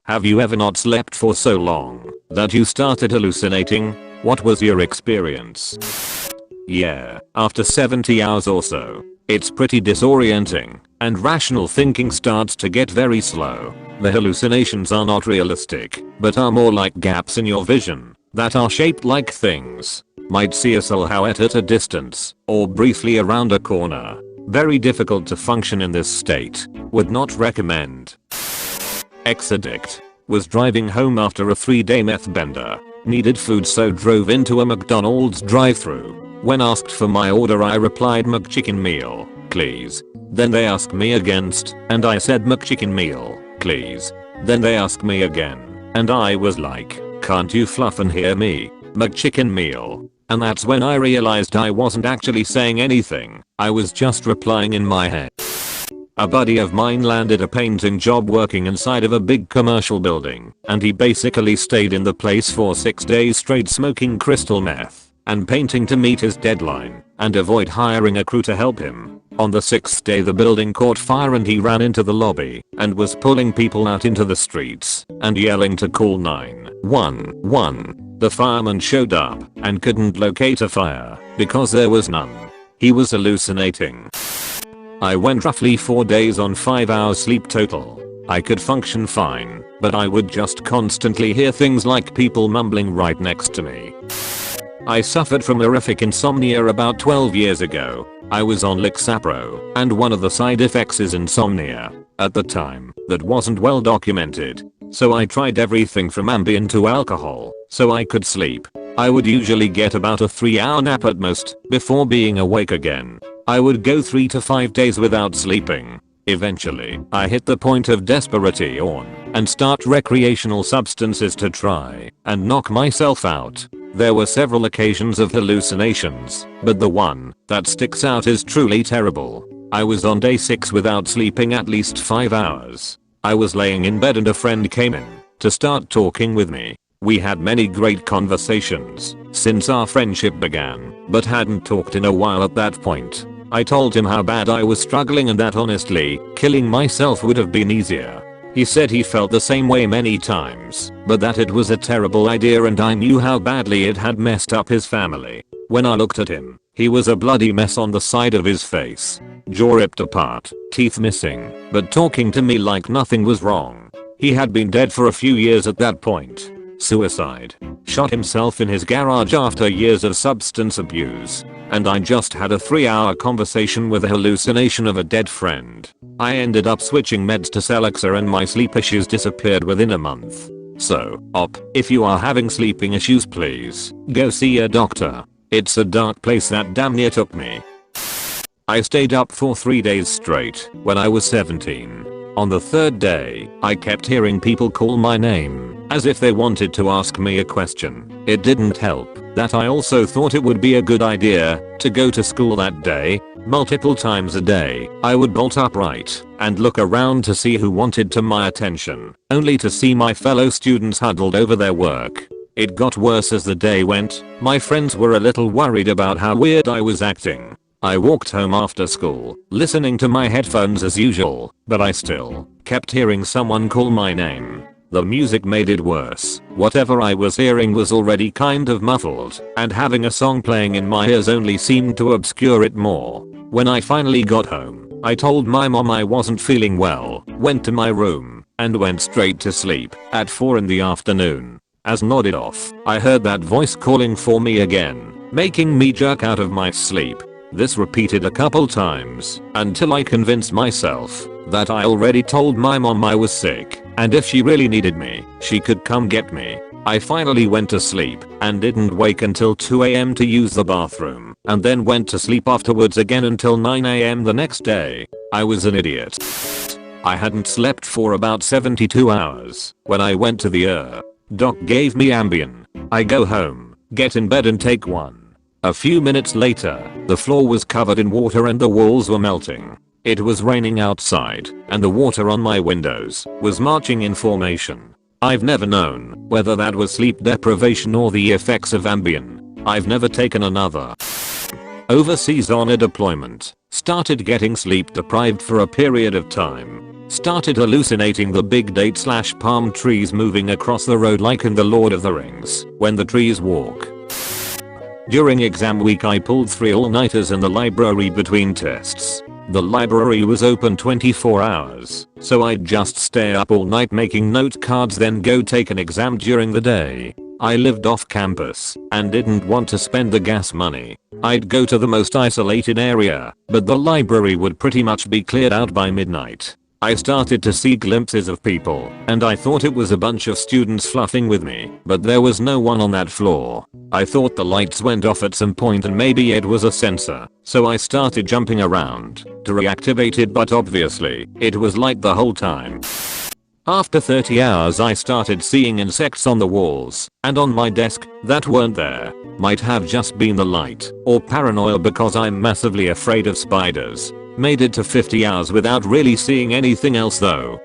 Have you ever not slept for so long that you started hallucinating? What was your experience? Yeah, after 70 hours or so, it's pretty disorienting, and rational thinking starts to get very slow. The hallucinations are not realistic, but are more like gaps in your vision that are shaped like things. Might see a silhouette at a distance, or briefly around a corner. Very difficult to function in this state. Would not recommend. Ex-addict. Was driving home after a 3-day meth bender. Needed food, so drove into a McDonald's drive-thru. When asked for my order, I replied McChicken meal, please. Then they asked me again, and I said McChicken meal, please. Then they asked me again, and I was like, can't you fluff and hear me? McChicken meal. And that's when I realized I wasn't actually saying anything, I was just replying in my head. A buddy of mine landed a painting job working inside of a big commercial building, and he basically stayed in the place for 6 days straight smoking crystal meth and painting to meet his deadline and avoid hiring a crew to help him. On the 6th day the building caught fire and he ran into the lobby and was pulling people out into the streets and yelling to call 911. The fireman showed up and couldn't locate a fire because there was none. He was hallucinating. I went roughly 4 days on 5 hours sleep total. I could function fine, but I would just constantly hear things like people mumbling right next to me. I suffered from horrific insomnia about 12 years ago. I was on Lexapro, and one of the side effects is insomnia. At the time, that wasn't well documented. So I tried everything from Ambien to alcohol, so I could sleep. I would usually get about a 3-hour nap at most, before being awake again. I would go 3 to 5 days without sleeping. Eventually, I hit the point of desperation and start recreational substances to try and knock myself out. There were several occasions of hallucinations, but the one that sticks out is truly terrible. I was on day 6 without sleeping at least 5 hours. I was laying in bed and a friend came in to start talking with me. We had many great conversations since our friendship began, but hadn't talked in a while at that point. I told him how bad I was struggling and that honestly, killing myself would have been easier. He said he felt the same way many times, but that it was a terrible idea and I knew how badly it had messed up his family. When I looked at him, he was a bloody mess on the side of his face. Jaw ripped apart, teeth missing, but talking to me like nothing was wrong. He had been dead for a few years at that point. Suicide. Shot himself in his garage after years of substance abuse. And I just had a 3-hour conversation with a hallucination of a dead friend. I ended up switching meds to Celexa and my sleep issues disappeared within a month. So, if you are having sleeping issues, please go see a doctor. It's a dark place that damn near took me. I stayed up for 3 days straight when I was 17. On the 3rd day, I kept hearing people call my name, as if they wanted to ask me a question. It didn't help that I also thought it would be a good idea to go to school that day. Multiple times a day, I would bolt upright and look around to see who wanted my attention, only to see my fellow students huddled over their work. It got worse as the day went. My friends were a little worried about how weird I was acting. I walked home after school, listening to my headphones as usual, but I still kept hearing someone call my name. The music made it worse. Whatever I was hearing was already kind of muffled, and having a song playing in my ears only seemed to obscure it more. When I finally got home, I told my mom I wasn't feeling well, went to my room, and went straight to sleep at 4 in the afternoon. As nodded off, I heard that voice calling for me again, making me jerk out of my sleep. This repeated a couple times until I convinced myself that I already told my mom I was sick, and if she really needed me, she could come get me. I finally went to sleep and didn't wake until 2 AM to use the bathroom, and then went to sleep afterwards again until 9 AM the next day. I was an idiot. I hadn't slept for about 72 hours when I went to the doc gave me Ambien. I go home, get in bed and take one. A few minutes later, the floor was covered in water and the walls were melting. It was raining outside, and the water on my windows was marching in formation. I've never known whether that was sleep deprivation or the effects of Ambien. I've never taken another. Overseas on a deployment. Started getting sleep deprived for a period of time. Started hallucinating the big date / palm trees moving across the road like in the Lord of the Rings when the trees walk. During exam week I pulled 3 all-nighters in the library between tests. The library was open 24 hours, so I'd just stay up all night making note cards then go take an exam during the day. I lived off campus and didn't want to spend the gas money. I'd go to the most isolated area, but the library would pretty much be cleared out by midnight. I started to see glimpses of people, and I thought it was a bunch of students fluffing with me, but there was no one on that floor. I thought the lights went off at some point and maybe it was a sensor, so I started jumping around to reactivate it, but obviously, it was light the whole time. After 30 hours I started seeing insects on the walls and on my desk that weren't there. Might have just been the light or paranoia because I'm massively afraid of spiders. Made it to 50 hours without really seeing anything else though.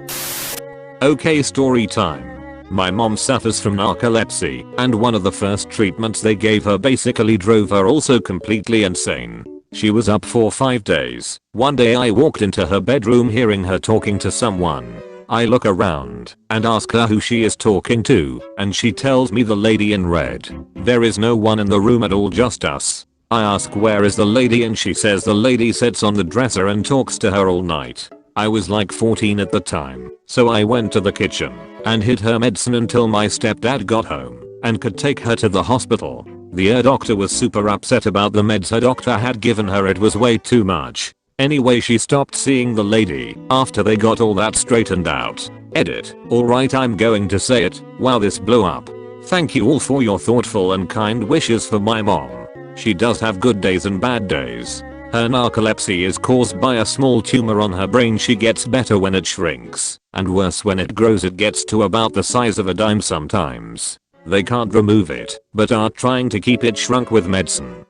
Okay, story time. My mom suffers from narcolepsy and one of the first treatments they gave her basically drove her also completely insane. She was up for 5 days. One day I walked into her bedroom hearing her talking to someone. I look around and ask her who she is talking to, and she tells me the lady in red. There is no one in the room at all, just us. I ask where is the lady and she says the lady sits on the dresser and talks to her all night. I was like 14 at the time, so I went to the kitchen and hid her medicine until my stepdad got home and could take her to the hospital. The doctor was super upset about the meds her doctor had given her, it was way too much. Anyway, she stopped seeing the lady after they got all that straightened out. Edit. Alright, I'm going to say it. Wow, this blew up. Thank you all for your thoughtful and kind wishes for my mom. She does have good days and bad days. Her narcolepsy is caused by a small tumor on her brain. She gets better when it shrinks, and worse when it grows. It gets to about the size of a dime sometimes. They can't remove it, but are trying to keep it shrunk with medicine.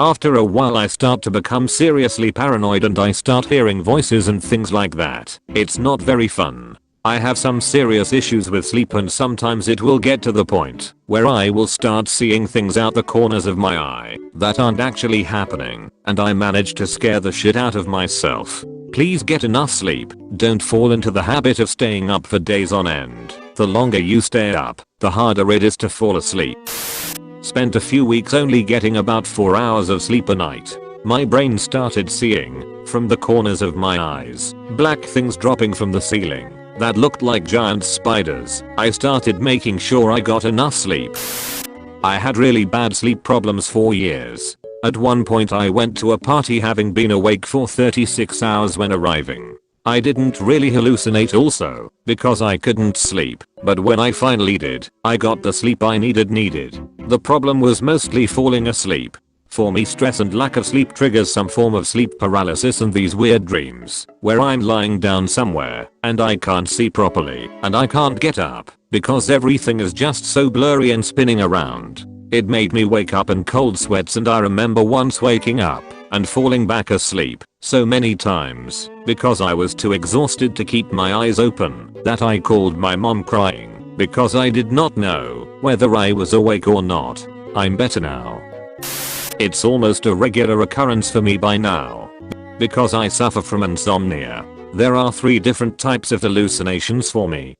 After a while I start to become seriously paranoid and I start hearing voices and things like that. It's not very fun. I have some serious issues with sleep and sometimes it will get to the point where I will start seeing things out the corners of my eye that aren't actually happening, and I manage to scare the shit out of myself. Please get enough sleep. Don't fall into the habit of staying up for days on end. The longer you stay up, the harder it is to fall asleep. Spent a few weeks only getting about 4 hours of sleep a night. My brain started seeing, from the corners of my eyes, black things dropping from the ceiling that looked like giant spiders. I started making sure I got enough sleep. I had really bad sleep problems for years. At one point I went to a party having been awake for 36 hours when arriving. I didn't really hallucinate also, because I couldn't sleep, but when I finally did, I got the sleep I needed. The problem was mostly falling asleep. For me, stress and lack of sleep triggers some form of sleep paralysis and these weird dreams, where I'm lying down somewhere, and I can't see properly, and I can't get up, because everything is just so blurry and spinning around. It made me wake up in cold sweats, and I remember once waking up and falling back asleep so many times because I was too exhausted to keep my eyes open that I called my mom crying because I did not know whether I was awake or not. I'm better now. It's almost a regular occurrence for me by now because I suffer from insomnia. There are 3 different types of hallucinations for me.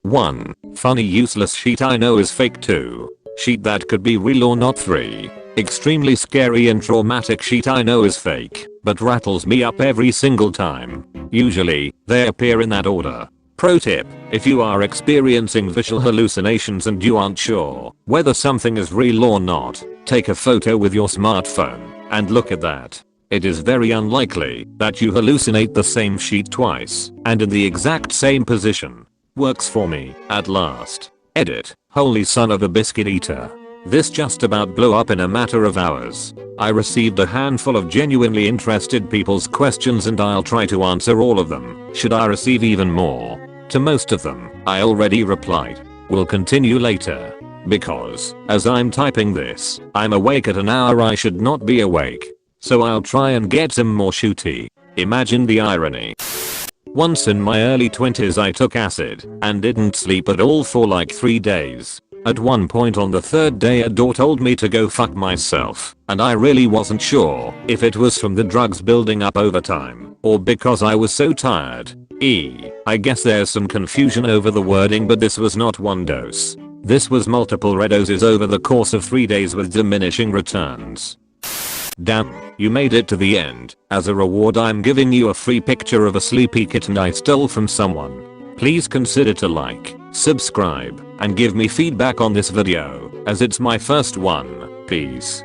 1. Funny useless shit I know is fake. 2. Shit that could be real or not. 3. Extremely scary and traumatic shit I know is fake, but rattles me up every single time. Usually, they appear in that order. Pro tip: if you are experiencing visual hallucinations and you aren't sure whether something is real or not, take a photo with your smartphone and look at that. It is very unlikely that you hallucinate the same shit twice and in the exact same position. Works for me, at last. Edit. Holy son of a biscuit eater. This just about blew up in a matter of hours. I received a handful of genuinely interested people's questions and I'll try to answer all of them. Should I receive even more? To most of them, I already replied. We'll continue later. Because, as I'm typing this, I'm awake at an hour I should not be awake. So I'll try and get some more shooty. Imagine the irony. Once in my early 20s I took acid and didn't sleep at all for like 3 days. At one point on the third day a door told me to go fuck myself, and I really wasn't sure if it was from the drugs building up over time or because I was so tired. I guess there's some confusion over the wording, but this was not one dose. This was multiple red doses over the course of 3 days with diminishing returns. Damn, you made it to the end. As a reward I'm giving you a free picture of a sleepy kitten I stole from someone. Please consider to like, subscribe, and give me feedback on this video, as it's my first one. Peace.